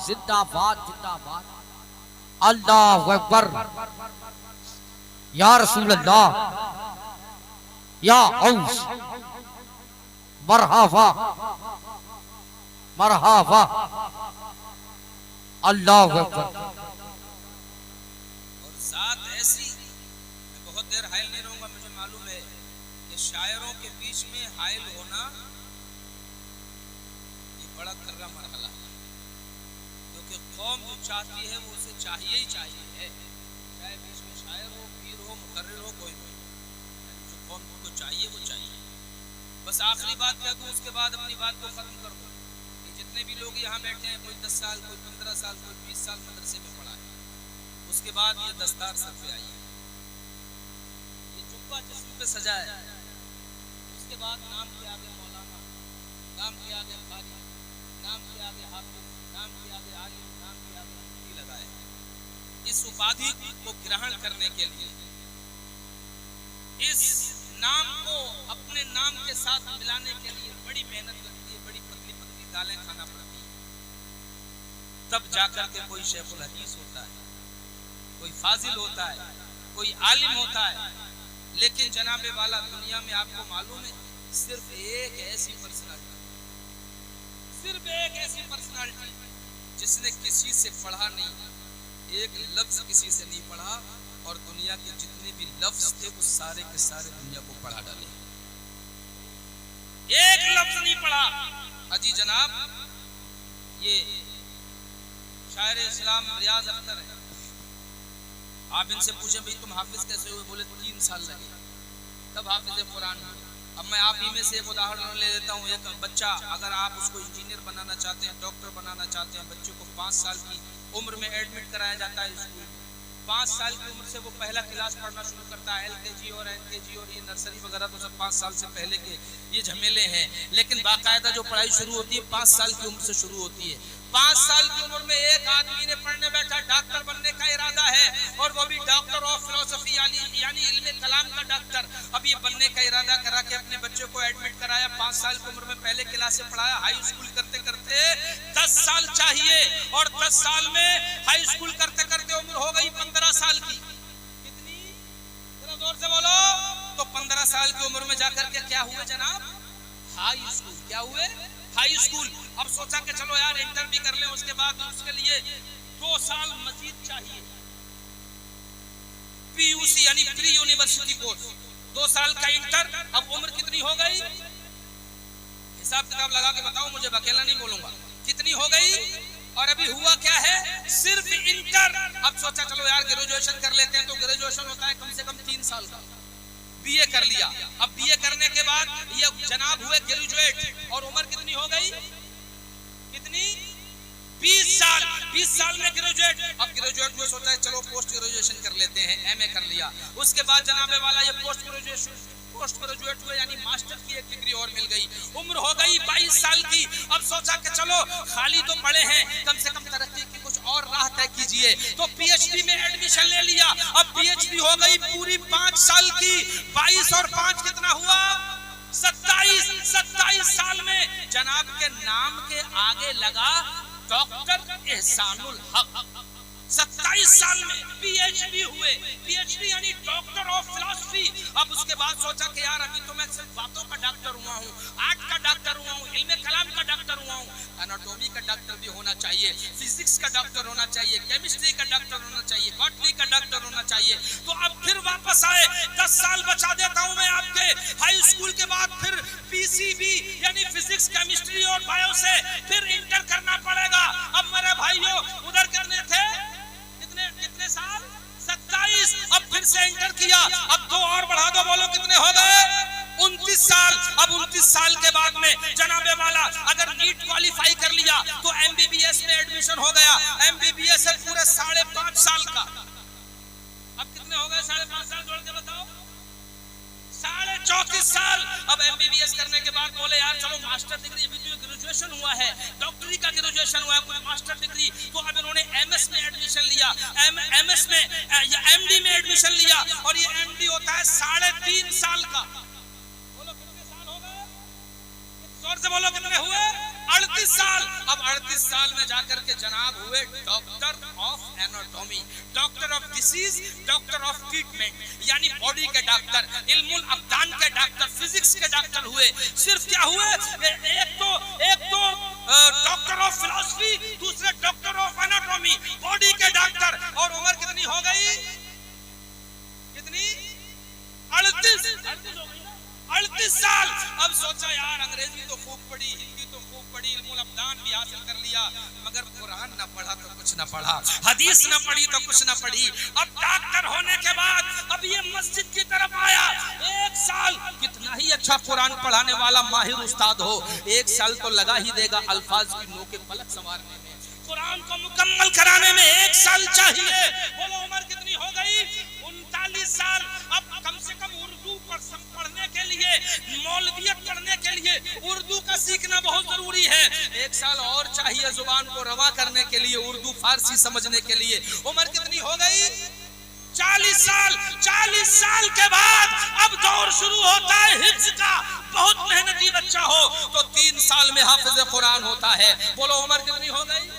जिंदाबाद जिंदाबाद, अल्लाह अकबर, या रसूल अल्लाह, या औस, मरहबा मरहबा, अल्लाह अकबर। और साथ ऐसी, मैं बहुत देर हायल नहीं रहूंगा, मुझे मालूम है कि शायरों के बीच में हायल होना ये बड़ा कर्रा मरहला है, क्योंकि कौम जो चाहती है वो उसे चाहिए ही चाहिए है, चाहे बीच में शायर हो, पीर हो, मुकर्रिर हो, कोई भी, जो कौम को चाहिए वो चाहिए। बस आखिरी बात कह दूं, उसके बाद अपनी बात को खत्म कर दूं। जितने भी लोग यहाँ बैठे हैं, कोई 10 साल, कोई 15 साल, कोई 20 साल मदरसे में पढ़ा है, उसके बाद ये दस्तार सर पे आई है, ये जुब्बा जिस्म पे सजा है, उसके बाद नाम के आगे मौलाना, नाम के आगे कारी, नाम के आगे हाफिज, नाम के आगे आलिम, नाम के आगे मुफ्ती लगाए। इस उपाधि को ग्रहण करने के लिए, इस नाम को अपने नाम के साथ मिलाने के लिए बड़ी मेहनत लगती है, बड़ी पतली पतली दालें खाना पड़ती है, तब जाकर के कोई शेखुल हदीस होता है, कोई फाजिल होता है, कोई आलिम होता है। लेकिन जनाबे वाला, दुनिया में आपको मालूम है, सिर्फ एक ऐसी पर्सनालिटी जिसने किसी से पढ़ा नहीं, एक लफ्ज किसी से नहीं पढ़ा, और दुनिया के जितने भी लफ्ज थे वो सारे के सारे दुनिया को पढ़ा डाले, एक लफ्ज नहीं पढ़ा। अजी जनाब, ये शायर इस्लाम रियाज अख्तर है, आप इनसे पूछे भाई तुम हाफिज कैसे हुए? बोले 3 साल लगे, तब हाफिज कुरान हुए। अब मैं आप ही में से एक उदाहरण ले लेता हूँ। एक बच्चा, अगर आप उसको इंजीनियर बनाना चाहते हैं, डॉक्टर बनाना चाहते हैं, बच्चे को 5 साल की उम्र में एडमिट कराया जाता है स्कूल। 5 साल की उम्र से वो पहला क्लास पढ़ना शुरू करता है, LKG और NKG और ये नर्सरी वगैरह तो सब 5 साल से पहले के ये झमेले हैं। लेकिन बाकायदा जो पढ़ाई शुरू होती है 5 साल की उम्र से शुरू होती है। 5 साल की उम्र में एक आदमी ने पढ़ने बैठा, डॉक्टर बनने का इरादा है, और वो भी डॉक्टर ऑफ फिलोसफी यानी इल्मे कलाम का डॉक्टर। अब ये बनने का इरादा करा के अपने बच्चे को एडमिट कराया, 5 साल की उम्र में पहले क्लास से पढ़ाया, हाई स्कूल करते करते 10 साल चाहिए, और 10 साल में हाई स्कूल करते करते उम्र हो गई 15 साल की। कितनी? जरा जोर से बोलो। तो 15 साल की उम्र में जाकर के क्या हुए जनाब? High school. क्या हुए? High school. अब सोचा कि चलो यार इंटर भी कर ले, उसके बाद उसके लिए 2 साल मजीद चाहिए, PUC यानी प्री यूनिवर्सिटी कोर्स, 2 साल का इंटर। अब उम्र कितनी हो गई? हिसाब किताब लगा के बताओ मुझे, अकेला नहीं बोलूंगा। कितनी हो गई? और अभी हुआ क्या है? सिर्फ इंटर। अब सोचा चलो यार ग्रेजुएशन कर लेते हैं, तो ग्रेजुएशन होता है कम से कम 3 साल का। BA कर लिया। अब BA करने के बाद ये जनाब हुए ग्रेजुएट, और उम्र कितनी हो गई? कितनी? 20 साल। 20 साल में ग्रेजुएट। अब ग्रेजुएट हुए, सोचा है चलो पोस्ट ग्रेजुएशन कर लेते हैं, MA कर लिया। उसके बाद जनाबे वाला ये पोस्ट ग्रेजुएट हुए यानी मास्टर की एक डिग्री और मिल गई। उम्र हो गई 22 साल की। अब सोचा कि चलो खाली तो पड़े हैं, कम से कम तरक्की की कुछ और राह तय कीजिए, तो PhD में एडमिशन ले लिया। अब PhD हो गई पूरी 5 साल की। 22 और 5 कितना हुआ? 27 साल में जनाब के नाम के आगे लगा डॉक्टर एहसानुल हक। 27 साल में पीएचडी हुए, पीएचडी यानी डॉक्टर ऑफ फिलॉसफी। अब उसके बाद सोचा कि यार अभी तो मैं सिर्फ बातों का डॉक्टर हुआ हूँ, आर्ट का डॉक्टर हुआ हूँ, इल्मे कलाम का डॉक्टर हुआ हूँ, एनाटॉमी का डॉक्टर भी होना चाहिए, फिजिक्स का डॉक्टर होना चाहिए, केमिस्ट्री का डॉक्टर होना चाहिए, बॉटनी का डॉक्टर होना चाहिए। तो अब फिर वापस आए, 10 साल बचा देता हूँ मैं आपके। हाई स्कूल के बाद फिर पीसीबी यानी फिजिक्स, केमिस्ट्री और बायो से फिर इंटर करना पड़ेगा। अब मेरे भाइयों उधर कितने थे, कितने साल, 27। अब फिर से इंटर किया, अब 2 और बढ़ा दो, बोलो कितने हो गए, 29 साल। अब 29 साल के बाद में जनाबे वाला अगर नीट क्वालिफाई कर लिया तो एमबीबीएस में एडमिशन हो गया। एमबीबीएस है पूरे 5.5 साल का। अब कितने हो गए 5.5 साल, जोड़ के बताओ, 34.5 साल। अब एमबीबीएस करने के बाद बोले यार चलो मास्टर डिग्री, अभी तो ग्रेजुएशन हुआ है, डॉक्टरी का ग्रेजुएशन हुआ है, कुछ मास्टर डिग्री। तो अब इन्होंने एमएस में एडमिशन लिया, एमएस में या एमडी में एडमिशन लिया, और ये एमडी होता है 3.5 साल का। बोलो कितने साल हो गए, जोर से बोलो कितने हुए, 38 साल। अब 38 साल में जाकर के जनाब हुए doctor of anatomy, doctor of disease, doctor of treatment, यानी बॉडी के डॉक्टर, इल्मुल अब्दान के डॉक्टर, फिजिक्स के डॉक्टर हुए। सिर्फ क्या हुए, एक तो डॉक्टर ऑफ फिलॉसफी, दूसरे डॉक्टर ऑफ एनाटॉमी, बॉडी के डॉक्टर। और उम्र कितनी हो गई, कितनी, 38 साल। अब सोचा यार अंग्रेजी तो खूब पढ़ी, हिंदी तो खूब पढ़ी, इल्मुल अब्दान भी हासिल कर लिया, मगर कुरान ना पढ़ा तो कुछ ना पढ़ा, हदीस ना पढ़ी तो कुछ ना पढ़ी। अब डॉक्टर होने के बाद अब ये मस्जिद की तरफ आया। 1 साल, कितना ही अच्छा कुरान पढ़ाने वाला माहिर उस्ताद हो, 1 साल तो लगा ही देगा अल्फाज की नोके पलक संवारने में, कुरान को मुकम्मल कराने में 1 साल चाहिए। बोलो उम्र कितनी हो गई, 39 साल। अब कम से कम उर्दू पढ़ने के लिए, मौलवियत पढ़ने के लिए उर्दू का सीखना बहुत जरूरी है। 1 साल और चाहिए जुबान को रवा करने के लिए, उर्दू फारसी समझने के लिए। उम्र कितनी हो गई, 40 साल। 40 साल के बाद अब दौर शुरू होता है हिफ्ज का। बहुत मेहनती बच्चा हो तो 3 साल में हाफिज कुरान होता है। बोलो उम्र कितनी हो गई,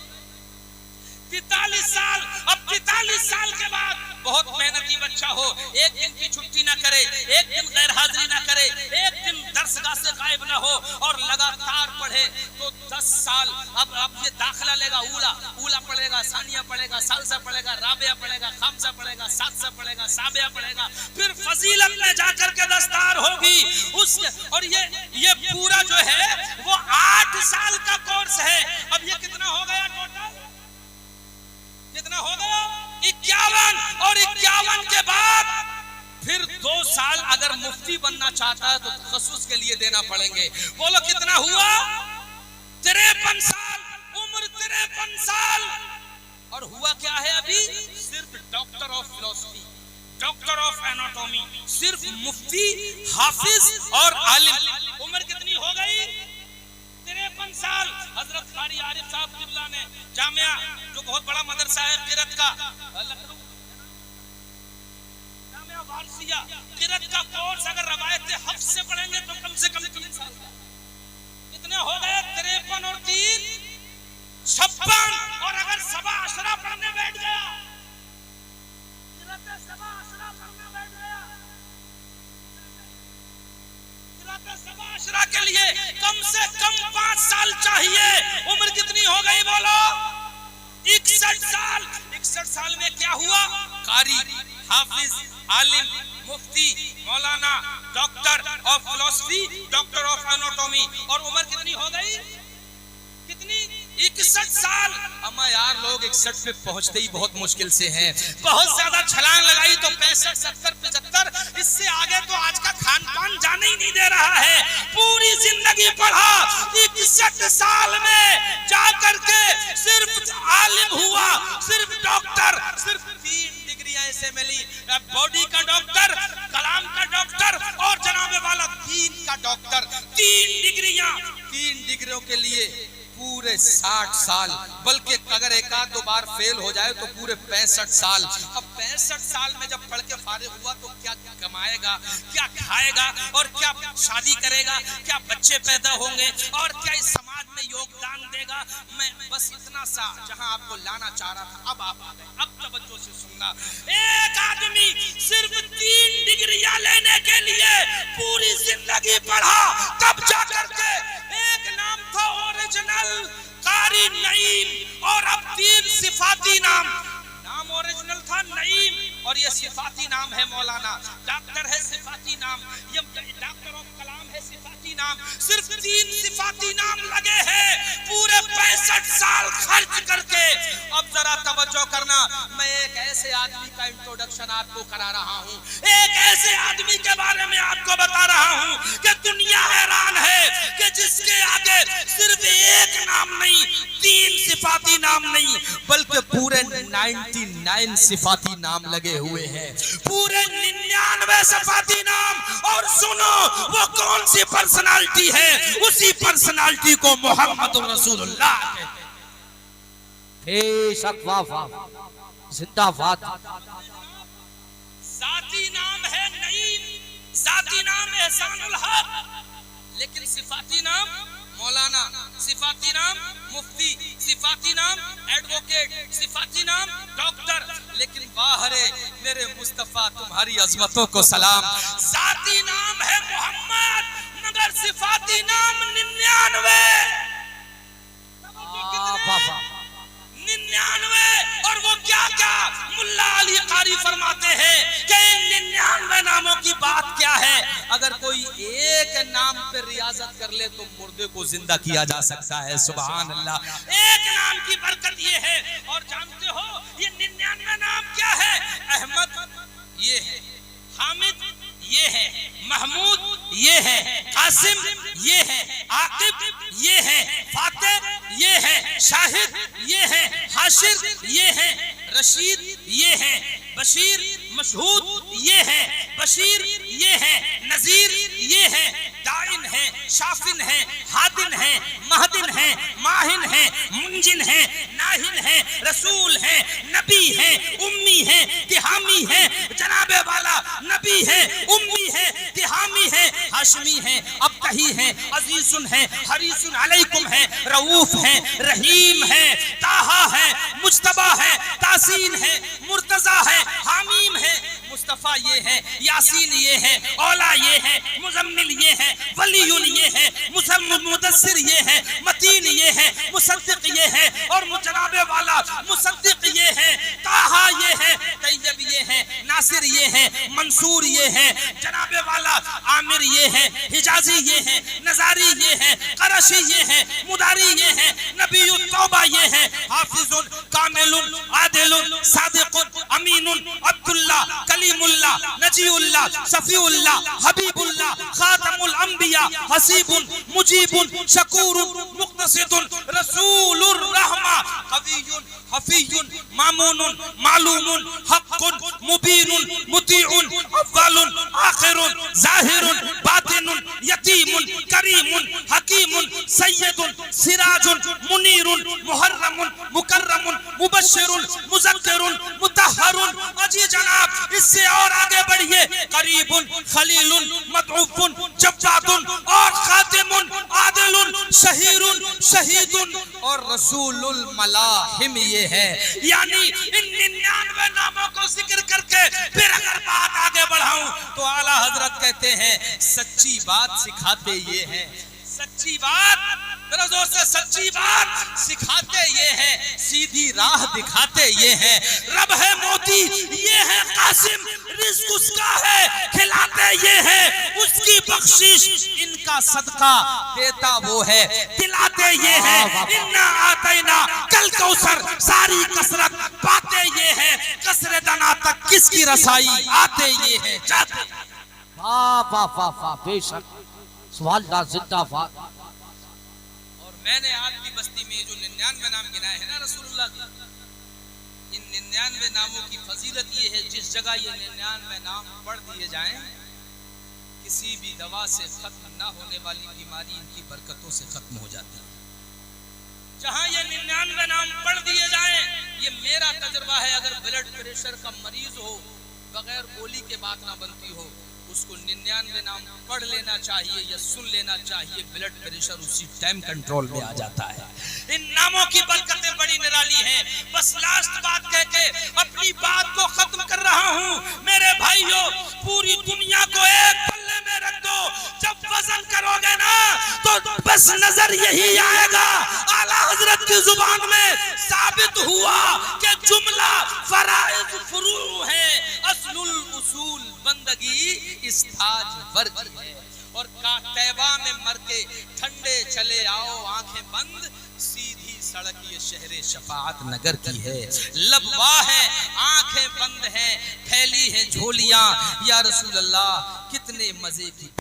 43 साल। अब 43 साल के बाद बहुत मेहनती बच्चा हो, एक दिन की छुट्टी ना करे, एक दिन गैर हाजिरी ना करे, एक दिन दरसगाह से गायब ना हो, और लगातार पढ़े तो 10 साल। अब ये दाखिला लेगा, ऊला पढ़ेगा, सानिया पढ़ेगा, सालसा पढ़ेगा, राबिया पढ़ेगा, खामसा पढ़ेगा, सादसा पढ़ेगा, साबिया पढ़ेगा, फिर फजीलत में जाकर के दस्तार होगी उसके। और ये पूरा जो है वो 8 साल का कोर्स है। अब ये कितना हो गया टोटल, कितना हो गया, 51। और 51 के बाद फिर 2 साल अगर मुफ्ती बनना चाहता है तो तखस्सुस के लिए देना पड़ेंगे। बोलो कितना हुआ, 53 साल। उम्र 53 साल। और हुआ क्या है अभी, सिर्फ doctor of philosophy, doctor of anatomy, सिर्फ मुफ्ती, हाफिज और आलिम। उम्र कितनी हो गई, 53 साल। हजरत कारी आरिफ साहब किबला ने जामिया, जो बहुत बड़ा मदरसा है किरत का, लखनऊ जामिया वारसिया, किरत का कोर्स अगर रवायत हफ्स से पढ़ेंगे तो कम से कम 3 साल का। कितने हो गए, 53 और 3 56। और अगर सबा अशरा पढ़ने बैठ गया, किरत सबा अशरा पढ़ने बैठ गया, सबा के लिए कम से कम 5 साल चाहिए। उम्र कितनी हो गई, बोलो 61 साल। 61 साल में क्या हुआ, कारी, हाफिज, आलिम, मुफ्ती, मौलाना, doctor of philosophy, doctor of anatomy. और उम्र कितनी हो गई, कितनी, 61 साल। अम्मा यार लोग 61 पे पहुंचते ही बहुत मुश्किल से हैं। बहुत ज्यादा छलांग लगाई तो 65, 70, 75, इससे आगे तो आज का खान पान जाने ही नहीं दे रहा है। पूरी जिंदगी पढ़ा, 61 साल में जाकर के सिर्फ आलिम हुआ, सिर्फ डॉक्टर, सिर्फ 3 डिग्रियां ऐसे मिली, बॉडी का डॉक्टर, कलाम का डॉक्टर और जनाबे वाला दीन का डॉक्टर। 3 डिग्रियां, 3 डिग्रियों के लिए पूरे 60 साल, बल्कि अगर 1-2 बार फेल हो जाए तो पूरे 65 साल। अब 65 साल में जब पढ़ के फारिग हुआ तो क्या कमाएगा, क्या खाएगा, और क्या शादी करेगा, क्या बच्चे पैदा होंगे, और क्या इस समाज में योगदान देगा। मैं बस इतना सा जहां आपको लाना चाह रहा था, अब आप आ गए। अब तवज्जो से सुनना। एक आदमी सिर्फ 3 डिग्रियां लेने के लिए पूरी जिंदगी पढ़ा, तब जाकर के एक नाम था ओरिजिनल कारी नईम, और अब 3 सिफाती नाम ओरिजिनल था नईम, और ये सिफाती नाम है मौलाना। डॉक्टर है सिफाती नाम, ये डॉक्टर ऑफ कलाम है सिफाती नाम। सिर्फ 3 सिफाती नाम लगे हैं पूरे 65 साल खर्च करके। अब जरा तवज्जो करना, मैं एक ऐसे आदमी का इंट्रोडक्शन आपको करा रहा हूँ, एक ऐसे आदमी के बारे में आपको बता रहा हूँ कि दुनिया हैरान है कि जिसके आगे सिर्फ एक नाम नहीं, 3 सिफाती नाम नहीं, बल्कि पूरे 99 सिफाती नाम लगे हुए हैं, पूरे 99 सिफाती नाम। और सुनो वो कौन सी पर्सनालिटी है, उसी पर्सनालिटी को मोहम्मद रसूलुल्लाह कहते हैं। बेशक वाह वाह, जिंदाबाद। जाती नाम है नईम, जाती नाम एहसानुल हक, लेकिन सिफाती नाम मौलाना, सिफाती नाम मुफ्ती, सिफाती नाम एडवोकेट, सिफाती नाम डॉक्टर। लेकिन वाह रे मेरे मुस्तफा तुम्हारी अजमतों को सलाम, जाती नाम है मोहम्मद, मगर सिफाती नाम 99। 99। और वो क्या क्या मुल्ला अली कारी फरमाते हैं कि 99 नामों की बात क्या है। अगर कोई एक नाम पे रियाजत कर ले तो मुर्दे को जिंदा किया जा सकता है। सुभान अल्लाह। एक नाम की बरकत ये है। और जानते हो ये 99 नाम क्या है? अहमद ये है, हामिद ये है, महमूद ये है, कासिम ये है, आकिब ये है, फातेह ये है, शाहिद ये है, हाशिर ये है, रशीद ये है, बशीर मशहूद ये है, बशीर ये है, नजीर ये है, दाइन है, शाफिन है, हादिन है, महदिन है, माहिन है, मुंजिन है, नाहिन है, रसूल है, नबी है, उम्मी है, तिहामी है, जनाबे वाला नबी है, उम्मी है, तिहामी है, हाशमी है, अबतही है, अजीजुन है, हरीसुन अलैकुम है, रऊफ है, रहीम है, ताहा है, मुज्तबा है, तासीन है, मुर्तजा है, हामीम है, मुस्तफा ये है, यासीन ये है, औला ये है, मुजम्मिल ये है, वलीयुन ये है, मुदस्सिर ये है, मतीन ये है, मुसद्दिक ये है, और जनाबे वाला मुसद्दिक ये है, ताहा ये है, तैयब ये है, नासिर ये है, मंसूर ये है, जनाबे वाला आमिर ये है, हिजाजी ये है, नजारी ये है, करशी ये है, मुदारी ये है, नबीयुत तौबा ये है, हाफिजुन कामिलुन आदिलुन सादिकुन अमीनुन अब्दुल्ला कलीमुल्ला नजीउल्ला शफीउल्ला हबीबुल्ला खातमुल अंबिया हसीबुन मुजीबुन शकूरुन मुक्तसिदुन रसूलुर रहमा कवियुन हफीयुन मामूनुन मालूमुन हक्कुन मुबीनुन मुतीउन अव्वलुन आखिरुन जाहिरुन बातिनुन यतीमुन करीमुन हकीमुन सय्यदुन सिराजुन मुनीरुन मुहर्रमुन मुकर्रमुन मुबश्शिरुन मुज़क्किरुन मुतहहरुन। अजी जनाब इससे और आगे बढ़िए, करीबुन खलीलुन मदऊफुन जव्वादुन और खातिमुन आदिलुन शहीरुन शहीदुन और रसूलुल मलाहिम ये है। यानी इन 99 नामों को जिक्र करके फिर अगर बात आगे बढ़ाऊं तो आला हजरत कहते हैं सच्ची बात सिखाते ये हैं, सच्ची बात जोर से सच्ची बात सिखाते ये है, सीधी राह दिखाते ये है, रब है मोती ये है कासिम, रिज़्क उसका है खिलाते ये है, उसकी बख्शिश इनका सदका देता वो है, दिलाते ये है, इन्ना आतैना कल कौसर सारी कसरत पाते ये है, कसरे दना तक किसकी रसाई आते ये है जाते। वाह वाह वाह वाह, बेशक सुभान अल्लाह, जिंदाबाद। मैंने आपकी बस्ती में जो 99 नाम गिनाए हैं ना रसूलुल्लाह के, इन 99 नामों की फजीलत ये है जिस जगह ये 99 नाम पढ़ दिए जाएं किसी भी दवा से खत्म ना होने वाली बीमारी इनकी बरकतों से खत्म हो जाती है। जहां ये 99 नाम पढ़ दिए जाएं, ये मेरा तजुर्बा है, अगर ब्लड प्रेशर का मरीज हो बगैर गोली के बात ना बनती हो उसको 99 नाम पढ़ लेना चाहिए या सुन लेना चाहिए, ब्लड प्रेशर उसी टाइम कंट्रोल में आ जाता है। इन नामों की बरकतें बड़ी निराली हैं। बस लास्ट बात कह के अपनी बात को खत्म कर रहा हूं। मेरे भाइयों, पूरी दुनिया को एक पल्ले में रख दो, जब वजन करोगे ना तो बस नजर यही आएगा। आला हजरत की जुबान में साबित हुआ कि जुमला फराइज फुरू है, असलुल उसूल बंदगी इस ताज वर्ग है। और तैबा में मर के ठंडे चले आओ आंखें बंद, सीधी सड़क ये शहरे शफाअत नगर की है। लबवा है, आंखें बंद हैं, फैली हैं झोलियां, या रसूल अल्लाह कितने मजे की